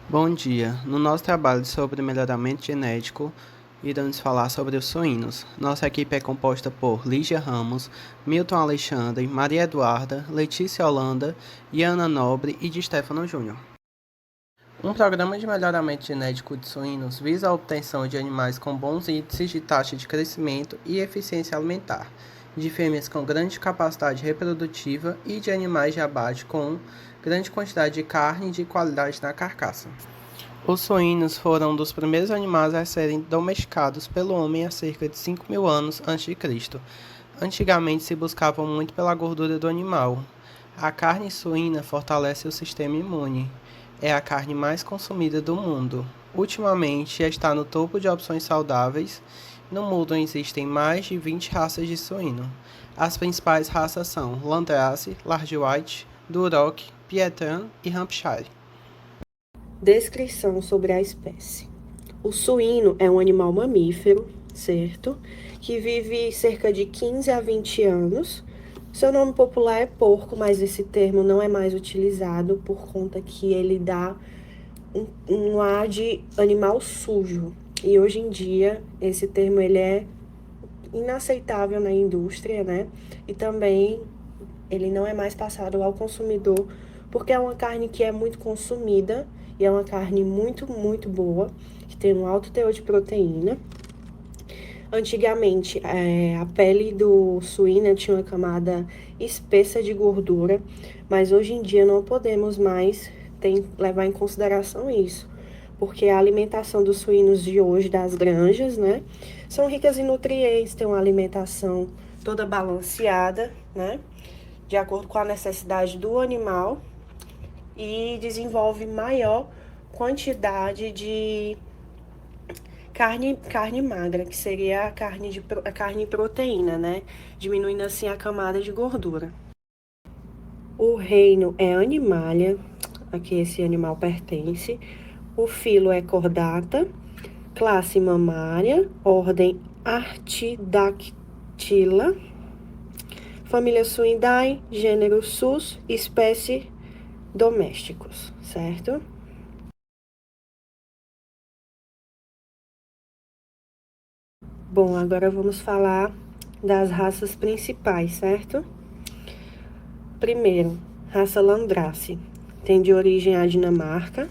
Bom dia. No nosso trabalho sobre melhoramento genético, iremos falar sobre os suínos. Nossa equipe é composta por Lígia Ramos, Milton Alexandre, Maria Eduarda, Letícia Holanda, Iana Nobre e de Stefano Júnior. Um programa de melhoramento genético de suínos visa a obtenção de animais com bons índices de taxa de crescimento e eficiência alimentar, de fêmeas com grande capacidade reprodutiva e de animais de abate com grande quantidade de carne e de qualidade na carcaça. Os suínos foram um dos primeiros animais a serem domesticados pelo homem há cerca de 5.000 anos a.C. Antigamente se buscava muito pela gordura do animal. A carne suína fortalece o sistema imune. É a carne mais consumida do mundo. Ultimamente está no topo de opções saudáveis. No mundo existem mais de 20 raças de suíno. As principais raças são Landrace, Large White, Duroc, Pietan e Hampshire. Descrição sobre a espécie. O suíno é um animal mamífero, certo? Que vive cerca de 15 a 20 anos. Seu nome popular é porco, mas esse termo não é mais utilizado por conta que ele dá um ar de animal sujo. E hoje em dia, esse termo ele é inaceitável na indústria, né? E também ele não é mais passado ao consumidor, porque é uma carne que é muito consumida e é uma carne muito, muito boa, que tem um alto teor de proteína. Antigamente, a pele do suíno tinha uma camada espessa de gordura, mas hoje em dia não podemos mais levar em consideração isso, porque a alimentação dos suínos de hoje, das granjas, né, são ricas em nutrientes, tem uma alimentação toda balanceada, né, de acordo com a necessidade do animal e desenvolve maior quantidade de carne magra, que seria a carne proteína, né? Diminuindo assim a camada de gordura. O reino é Animalia, a que esse animal pertence. O filo é Chordata, classe mamária, ordem Artidactyla, família Suidae, gênero Sus, espécie domésticos, certo? Bom, agora vamos falar das raças principais, certo? Primeiro, raça Landrace, tem de origem à Dinamarca.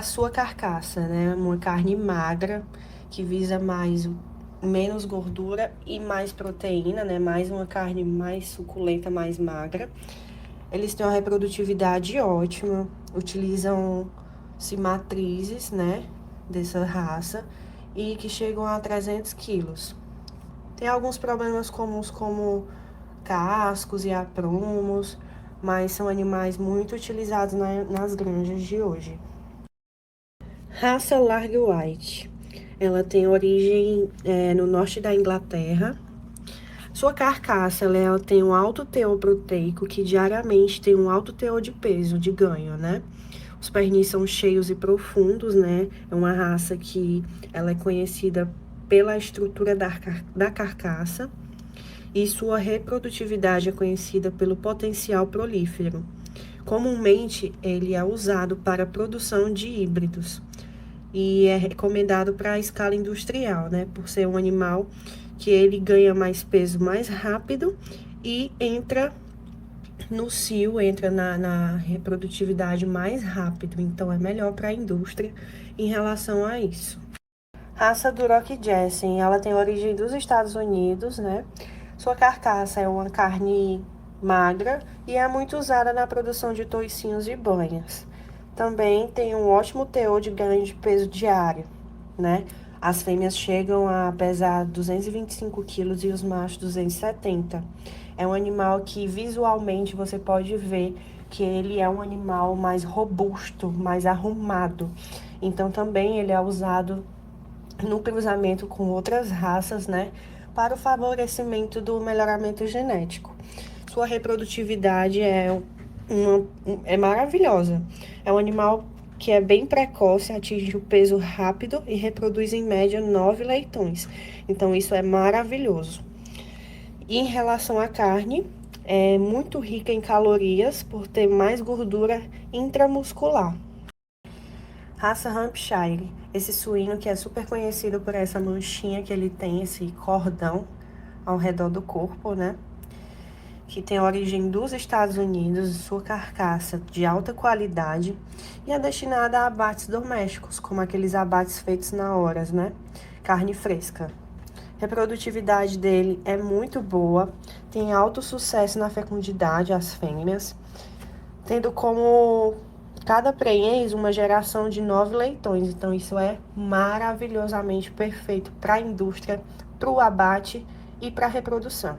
Sua carcaça, né? Uma carne magra que visa menos gordura e mais proteína, né? Mais uma carne mais suculenta, mais magra. Eles têm uma reprodutividade ótima, utilizam-se matrizes, né? Dessa raça e que chegam a 300 quilos. Tem alguns problemas comuns como cascos e aprumos, mas são animais muito utilizados nas granjas de hoje. Raça Large White. Ela tem origem no norte da Inglaterra. Sua carcaça ela tem um alto teor proteico que diariamente tem um alto teor de peso, de ganho, né? Os pernis são cheios e profundos, né? É uma raça que ela é conhecida pela estrutura da carcaça e sua reprodutividade é conhecida pelo potencial prolífero. Comumente, ele é usado para a produção de híbridos e é recomendado para a escala industrial, né? Por ser um animal que ele ganha mais peso mais rápido e entra no cio, entra na reprodutividade mais rápido. Então, é melhor para a indústria em relação a isso. Raça Duroc Jessen, ela tem origem dos Estados Unidos, né? Sua carcaça é uma carne magra e é muito usada na produção de toicinhos e banhas. Também tem um ótimo teor de ganho de peso diário, né? As fêmeas chegam a pesar 225 quilos e os machos 270. É um animal que visualmente você pode ver que ele é um animal mais robusto, mais arrumado. Então também ele é usado no cruzamento com outras raças, né? Para o favorecimento do melhoramento genético. Sua reprodutividade é maravilhosa. É um animal que é bem precoce, atinge o peso rápido e reproduz em média 9 leitões. Então, isso é maravilhoso. E em relação à carne, É muito rica em calorias por ter mais gordura intramuscular. Raça Hampshire, esse suíno que é super conhecido por essa manchinha que ele tem, esse cordão ao redor do corpo, né? Que tem origem dos Estados Unidos, sua carcaça de alta qualidade e é destinada a abates domésticos, como aqueles abates feitos na hora, né? Carne fresca. Reprodutividade dele é muito boa, tem alto sucesso na fecundidade, as fêmeas, tendo como cada prenhez uma geração de 9 leitões. Então, isso é maravilhosamente perfeito para a indústria, para o abate e para a reprodução.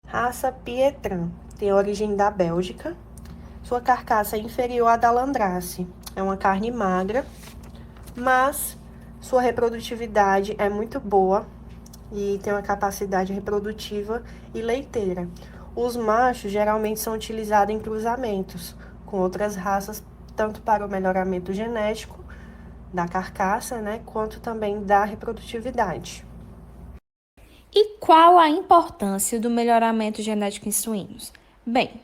Raça Pietran, tem origem da Bélgica. Sua carcaça é inferior à da Landrace. É uma carne magra, mas sua reprodutividade é muito boa e tem uma capacidade reprodutiva e leiteira. Os machos geralmente são utilizados em cruzamentos com outras raças, tanto para o melhoramento genético da carcaça, né, quanto também da reprodutividade. E qual a importância do melhoramento genético em suínos? Bem,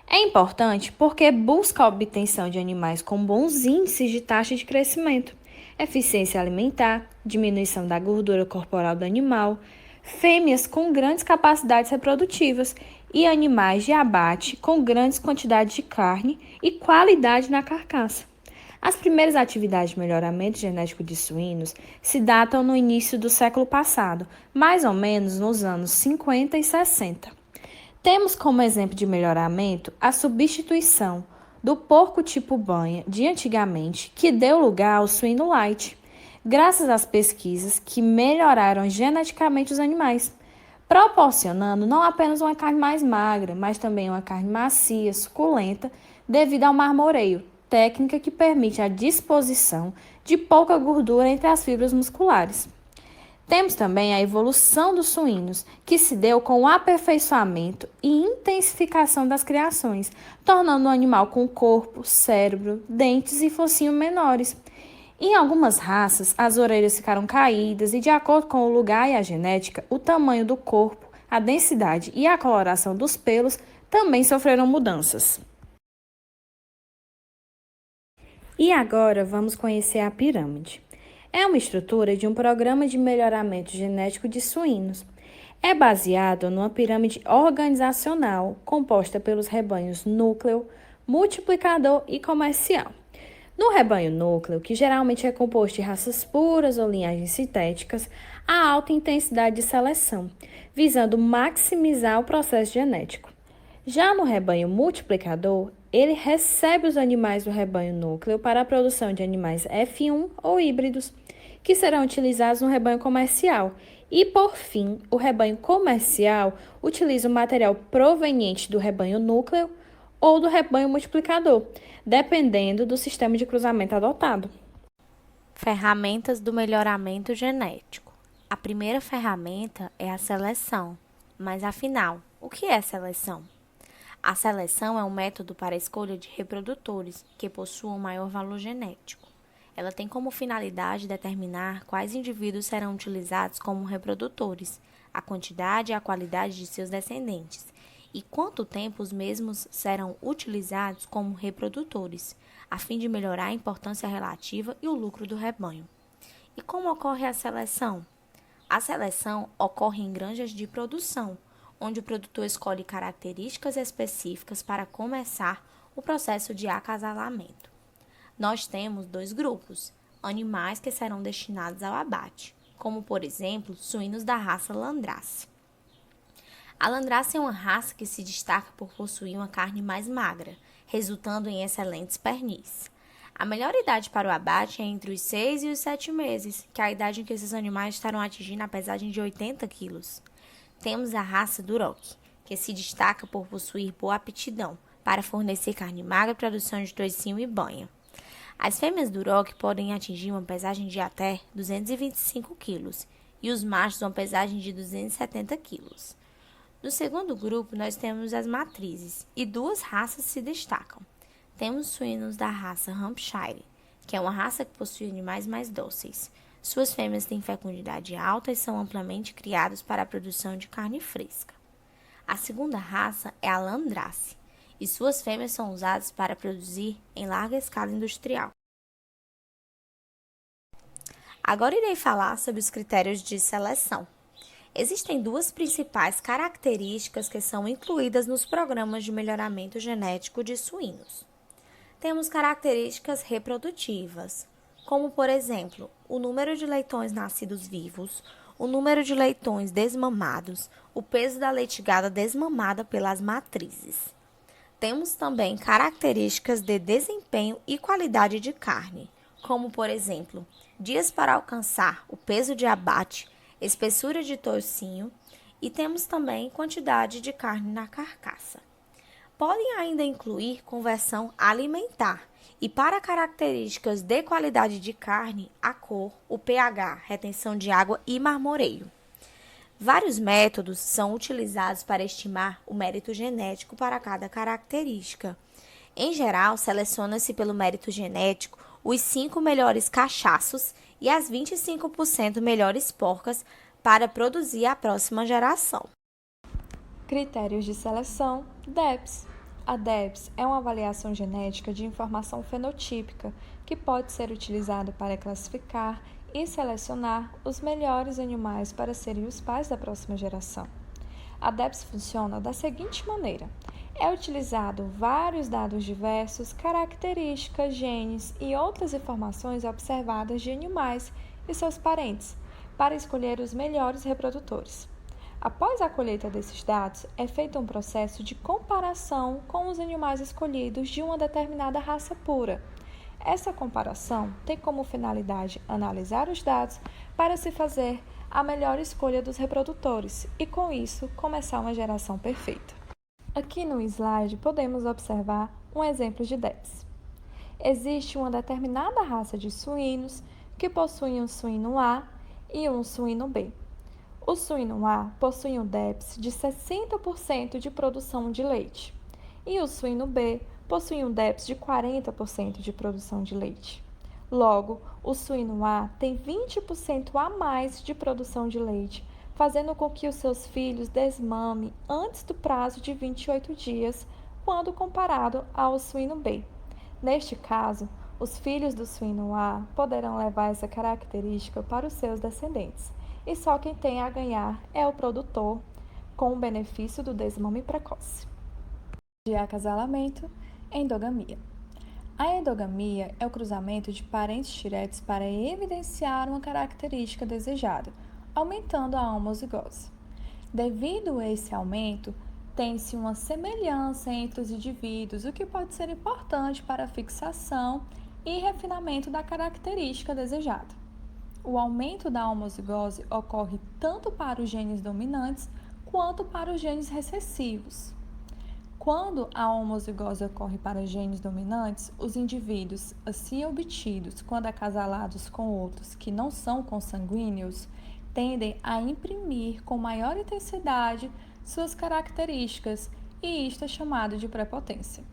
é importante porque busca a obtenção de animais com bons índices de taxa de crescimento, eficiência alimentar, diminuição da gordura corporal do animal, fêmeas com grandes capacidades reprodutivas e animais de abate com grandes quantidades de carne e qualidade na carcaça. As primeiras atividades de melhoramento genético de suínos se datam no início do século passado, mais ou menos nos anos 50 e 60. Temos como exemplo de melhoramento a substituição do porco tipo banha de antigamente, que deu lugar ao suíno light, graças às pesquisas que melhoraram geneticamente os animais, proporcionando não apenas uma carne mais magra, mas também uma carne macia, suculenta, devido ao marmoreio, técnica que permite a disposição de pouca gordura entre as fibras musculares. Temos também a evolução dos suínos, que se deu com o aperfeiçoamento e intensificação das criações, tornando o animal com corpo, cérebro, dentes e focinho menores. Em algumas raças, as orelhas ficaram caídas e, de acordo com o lugar e a genética, o tamanho do corpo, a densidade e a coloração dos pelos também sofreram mudanças. E agora vamos conhecer a pirâmide. É uma estrutura de um programa de melhoramento genético de suínos. É baseado numa pirâmide organizacional composta pelos rebanhos núcleo, multiplicador e comercial. No rebanho núcleo, que geralmente é composto de raças puras ou linhagens sintéticas, há alta intensidade de seleção, visando maximizar o processo genético. Já no rebanho multiplicador, ele recebe os animais do rebanho núcleo para a produção de animais F1 ou híbridos, que serão utilizados no rebanho comercial. E, por fim, o rebanho comercial utiliza o material proveniente do rebanho núcleo ou do rebanho multiplicador, dependendo do sistema de cruzamento adotado. Ferramentas do melhoramento genético. A primeira ferramenta é a seleção. Mas, afinal, o que é seleção? A seleção é um método para a escolha de reprodutores que possuam maior valor genético. Ela tem como finalidade determinar quais indivíduos serão utilizados como reprodutores, a quantidade e a qualidade de seus descendentes, e quanto tempo os mesmos serão utilizados como reprodutores, a fim de melhorar a importância relativa e o lucro do rebanho. E como ocorre a seleção? A seleção ocorre em granjas de produção, onde o produtor escolhe características específicas para começar o processo de acasalamento. Nós temos dois grupos, animais que serão destinados ao abate, como por exemplo, suínos da raça Landrace. A Landrace é uma raça que se destaca por possuir uma carne mais magra, resultando em excelentes pernis. A melhor idade para o abate é entre os 6 e os 7 meses, que é a idade em que esses animais estarão atingindo a pesagem de 80 quilos. Temos a raça Duroc, que se destaca por possuir boa aptidão para fornecer carne magra, produção de toicinho e banha. As fêmeas Duroc podem atingir uma pesagem de até 225 quilos e os machos uma pesagem de 270 quilos. No segundo grupo, nós temos as matrizes e duas raças se destacam. Temos suínos da raça Hampshire, que é uma raça que possui animais mais dóceis. Suas fêmeas têm fecundidade alta e são amplamente criadas para a produção de carne fresca. A segunda raça é a Landrace, e suas fêmeas são usadas para produzir em larga escala industrial. Agora irei falar sobre os critérios de seleção. Existem duas principais características que são incluídas nos programas de melhoramento genético de suínos. Temos características reprodutivas, como, por exemplo, o número de leitões nascidos vivos, o número de leitões desmamados, o peso da leitigada desmamada pelas matrizes. Temos também características de desempenho e qualidade de carne, como, por exemplo, dias para alcançar o peso de abate, espessura de toucinho, e temos também quantidade de carne na carcaça. Podem ainda incluir conversão alimentar e, para características de qualidade de carne, a cor, o pH, retenção de água e marmoreio. Vários métodos são utilizados para estimar o mérito genético para cada característica. Em geral, seleciona-se pelo mérito genético os 5 melhores cachaços e as 25% melhores porcas para produzir a próxima geração. Critérios de seleção, DEPS. A DEPS é uma avaliação genética de informação fenotípica que pode ser utilizada para classificar e selecionar os melhores animais para serem os pais da próxima geração. A DEPS funciona da seguinte maneira: é utilizado vários dados diversos, características, genes e outras informações observadas de animais e seus parentes para escolher os melhores reprodutores. Após a colheita desses dados, é feito um processo de comparação com os animais escolhidos de uma determinada raça pura. Essa comparação tem como finalidade analisar os dados para se fazer a melhor escolha dos reprodutores e, com isso, começar uma geração perfeita. Aqui no slide podemos observar um exemplo de DEPS. Existe uma determinada raça de suínos que possui um suíno A e um suíno B. O suíno A possui um DEPS de 60% de produção de leite e o suíno B possui um DEPS de 40% de produção de leite. Logo, o suíno A tem 20% a mais de produção de leite, fazendo com que os seus filhos desmamem antes do prazo de 28 dias, quando comparado ao suíno B. Neste caso, os filhos do suíno A poderão levar essa característica para os seus descendentes, e só quem tem a ganhar é o produtor, com o benefício do desmame precoce. De acasalamento, endogamia. A endogamia é o cruzamento de parentes diretos para evidenciar uma característica desejada, aumentando a homozigose. Devido a esse aumento, tem-se uma semelhança entre os indivíduos, o que pode ser importante para a fixação e refinamento da característica desejada. O aumento da homozigose ocorre tanto para os genes dominantes quanto para os genes recessivos. Quando a homozigose ocorre para genes dominantes, os indivíduos assim obtidos, quando acasalados com outros que não são consanguíneos, tendem a imprimir com maior intensidade suas características, e isto é chamado de prepotência.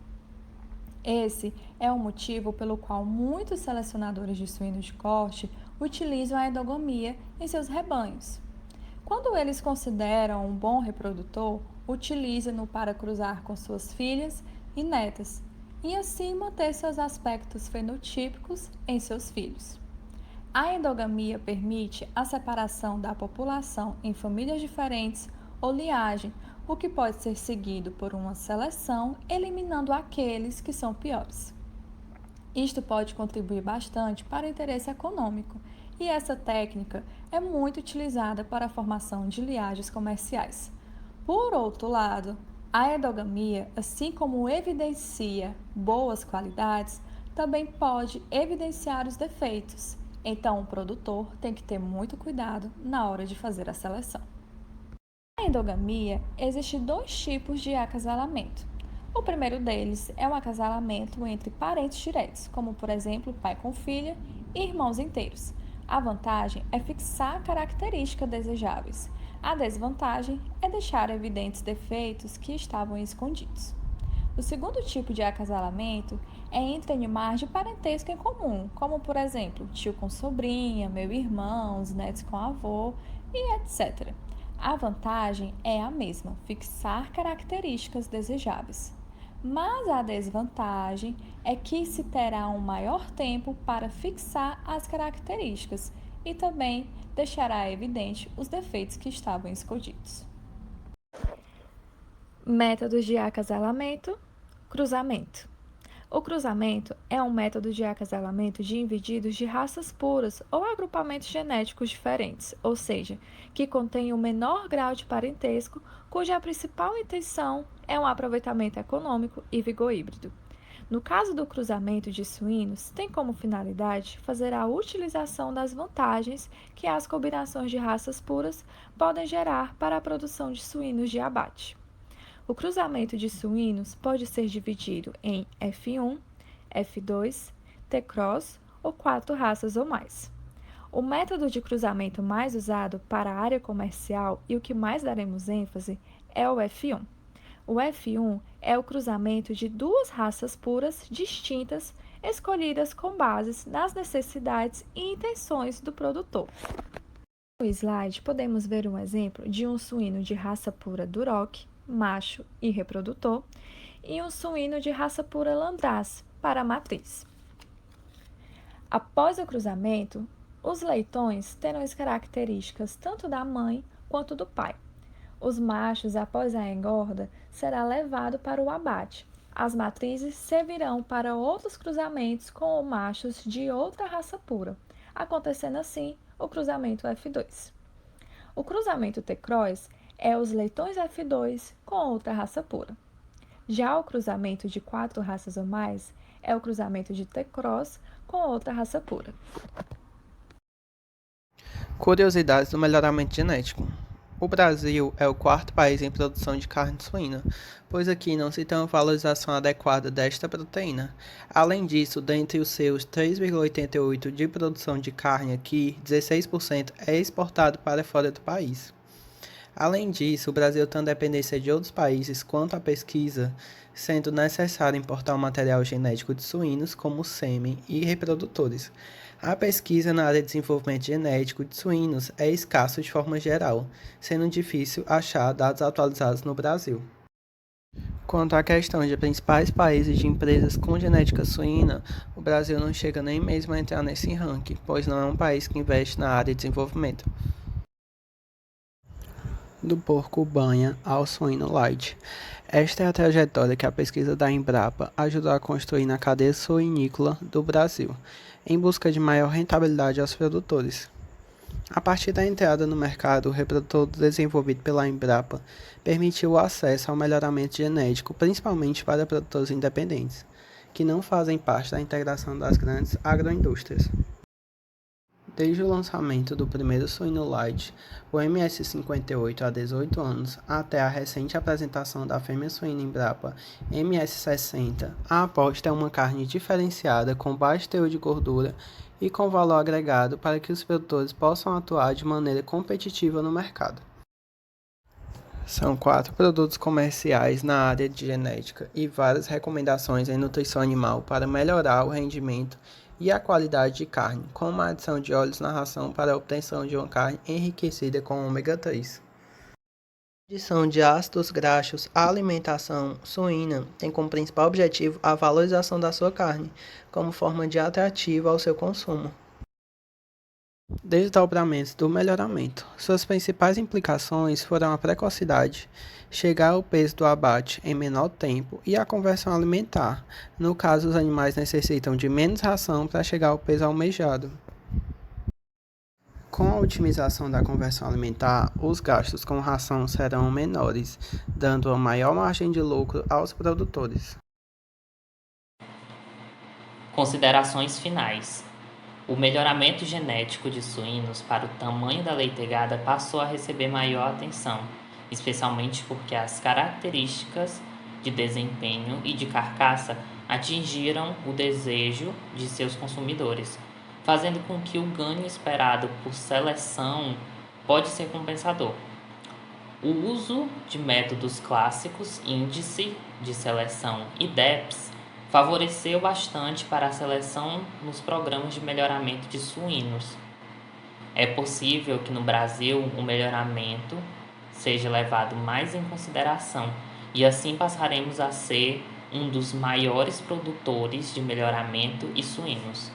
Esse é o motivo pelo qual muitos selecionadores de suínos de corte utilizam a endogamia em seus rebanhos. Quando eles consideram um bom reprodutor, utilizam-no para cruzar com suas filhas e netas, e assim manter seus aspectos fenotípicos em seus filhos. A endogamia permite a separação da população em famílias diferentes ou linhagem, o que pode ser seguido por uma seleção, eliminando aqueles que são piores. Isto pode contribuir bastante para o interesse econômico, e essa técnica é muito utilizada para a formação de linhagens comerciais. Por outro lado, a endogamia, assim como evidencia boas qualidades, também pode evidenciar os defeitos. Então, o produtor tem que ter muito cuidado na hora de fazer a seleção. Na endogamia, existem 2 tipos de acasalamento. O primeiro deles é um acasalamento entre parentes diretos, como, por exemplo, pai com filha e irmãos inteiros. A vantagem é fixar características desejáveis. A desvantagem é deixar evidentes defeitos que estavam escondidos. O segundo tipo de acasalamento é entre animais de parentesco em comum, como, por exemplo, tio com sobrinha, meu irmão, os netos com avô e etc. A vantagem é a mesma, fixar características desejáveis. Mas a desvantagem é que se terá um maior tempo para fixar as características e também deixará evidente os defeitos que estavam escondidos. Métodos de acasalamento, cruzamento. O cruzamento é um método de acasalamento de indivíduos de raças puras ou agrupamentos genéticos diferentes, ou seja, que contêm um menor grau de parentesco, cuja principal intenção é um aproveitamento econômico e vigor híbrido. No caso do cruzamento de suínos, tem como finalidade fazer a utilização das vantagens que as combinações de raças puras podem gerar para a produção de suínos de abate. O cruzamento de suínos pode ser dividido em F1, F2, T-cross ou 4 raças ou mais. O método de cruzamento mais usado para a área comercial e o que mais daremos ênfase é o F1. O F1 é o cruzamento de duas raças puras distintas escolhidas com base nas necessidades e intenções do produtor. No slide podemos ver um exemplo de um suíno de raça pura Duroc, macho e reprodutor, e um suíno de raça pura Landrace para a matriz. Após o cruzamento, os leitões terão as características tanto da mãe quanto do pai. Os machos, após a engorda, será levado para o abate. As matrizes servirão para outros cruzamentos com machos de outra raça pura, acontecendo assim o cruzamento F2. O cruzamento T-cross é os leitões F2 com outra raça pura. Já o cruzamento de 4 raças ou mais é o cruzamento de T-cross com outra raça pura. Curiosidades do melhoramento genético. O Brasil é o quarto país em produção de carne suína, pois aqui não se tem uma valorização adequada desta proteína. Além disso, dentre os seus 3,88% de produção de carne aqui, 16% é exportado para fora do país. Além disso, o Brasil tem dependência de outros países quanto à pesquisa, sendo necessário importar o material genético de suínos como sêmen e reprodutores. A pesquisa na área de desenvolvimento genético de suínos é escassa de forma geral, sendo difícil achar dados atualizados no Brasil. Quanto à questão de principais países de empresas com genética suína, o Brasil não chega nem mesmo a entrar nesse ranking, pois não é um país que investe na área de desenvolvimento. Do porco banha ao suíno light. Esta é a trajetória que a pesquisa da Embrapa ajudou a construir na cadeia suinícola do Brasil, em busca de maior rentabilidade aos produtores. A partir da entrada no mercado, o reprodutor desenvolvido pela Embrapa permitiu o acesso ao melhoramento genético, principalmente para produtores independentes, que não fazem parte da integração das grandes agroindústrias. Desde o lançamento do primeiro suíno light, o MS58 há 18 anos, até a recente apresentação da fêmea suína Embrapa MS60, a aposta é uma carne diferenciada com baixo teor de gordura e com valor agregado para que os produtores possam atuar de maneira competitiva no mercado. São 4 produtos comerciais na área de genética e várias recomendações em nutrição animal para melhorar o rendimento e a qualidade de carne, como a adição de óleos na ração para a obtenção de uma carne enriquecida com ômega 3. Adição de ácidos graxos à alimentação suína tem como principal objetivo a valorização da sua carne, como forma de atrativo ao seu consumo. Desdobramentos do melhoramento. Suas principais implicações foram a precocidade, chegar ao peso do abate em menor tempo e a conversão alimentar. No caso, os animais necessitam de menos ração para chegar ao peso almejado. Com a otimização da conversão alimentar, os gastos com ração serão menores, dando uma maior margem de lucro aos produtores. Considerações finais. O melhoramento genético de suínos para o tamanho da leitegada passou a receber maior atenção, especialmente porque as características de desempenho e de carcaça atingiram o desejo de seus consumidores, fazendo com que o ganho esperado por seleção pode ser compensador. O uso de métodos clássicos, índice de seleção e DEPS, favoreceu bastante para a seleção nos programas de melhoramento de suínos. É possível que no Brasil o melhoramento seja levado mais em consideração e assim passaremos a ser um dos maiores produtores de melhoramento e suínos.